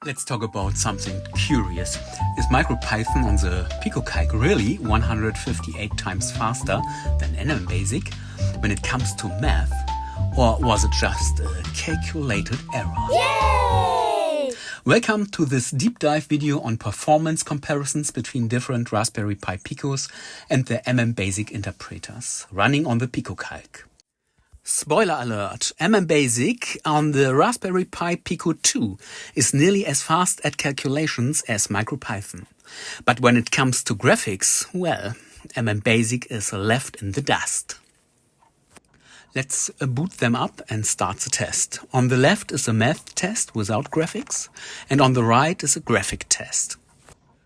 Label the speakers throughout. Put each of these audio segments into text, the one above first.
Speaker 1: Let's talk about something curious. Is MicroPython on the PicoCalc really 158 times faster than MMBasic when it comes to math? Or was it just a calculated error?
Speaker 2: Yay!
Speaker 1: Welcome to this deep dive video on performance comparisons between different Raspberry Pi Picos and the MMBasic interpreters running on the PicoCalc. Spoiler alert, MMBasic on the Raspberry Pi Pico 2 is nearly as fast at calculations as MicroPython. But when it comes to graphics, well, MMBasic is left in the dust. Let's boot them up and start the test. On the left is a math test without graphics, and on the right is a graphic test.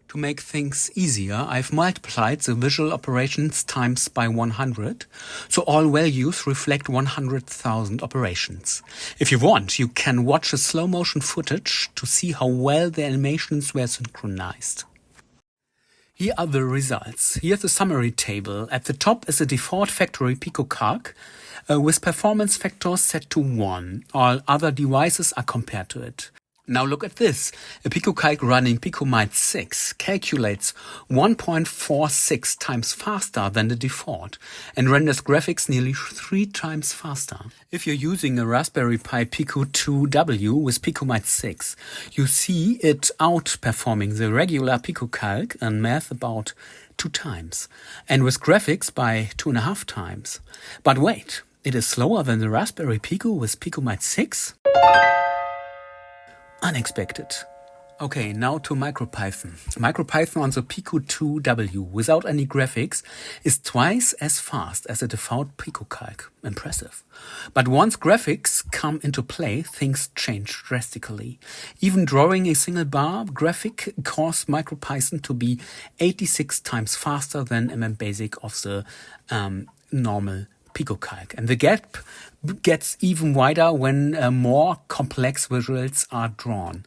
Speaker 1: To make things easier, I've multiplied the visual operations times by 100, so all values reflect 100,000 operations. If you want, you can watch a slow motion footage to see how well the animations were synchronized. Here are the results. Here's the summary table. At the top is a default factory PicoCalc with performance factors set to 1. All other devices are compared to it. Now look at this. A PicoCalc running pico2W calculates 1.46 times faster than the default and renders graphics nearly 3 times faster. If you're using a Raspberry Pi pico2W with pico2W, you see it outperforming the regular PicoCalc and math about 2 times, and with graphics by 2.5 times. But wait, it is slower than the Raspberry Pico with pico2W? Unexpected. Okay, now to MicroPython. MicroPython on the Pico2W without any graphics is twice as fast as the default PicoCalc. Impressive. But once graphics come into play, things change drastically. Even drawing a single bar graphic caused MicroPython to be 86 times faster than MMBasic of the normal PicoCalc. And the gap gets even wider when more complex visuals are drawn.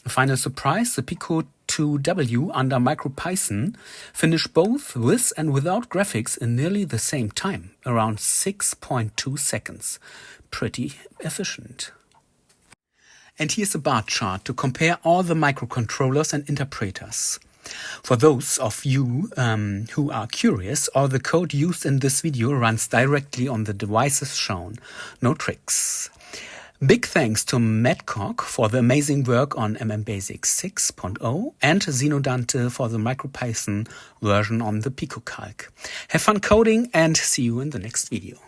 Speaker 1: A final surprise, the Pico2W under MicroPython finished both with and without graphics in nearly the same time, around 6.2 seconds. Pretty efficient. And here's a bar chart to compare all the microcontrollers and interpreters. For those of you who are curious, all the code used in this video runs directly on the devices shown. No tricks. Big thanks to Madcock for the amazing work on MMBasic 6.0 and Zinodante for the MicroPython version on the PicoCalc. Have fun coding and see you in the next video.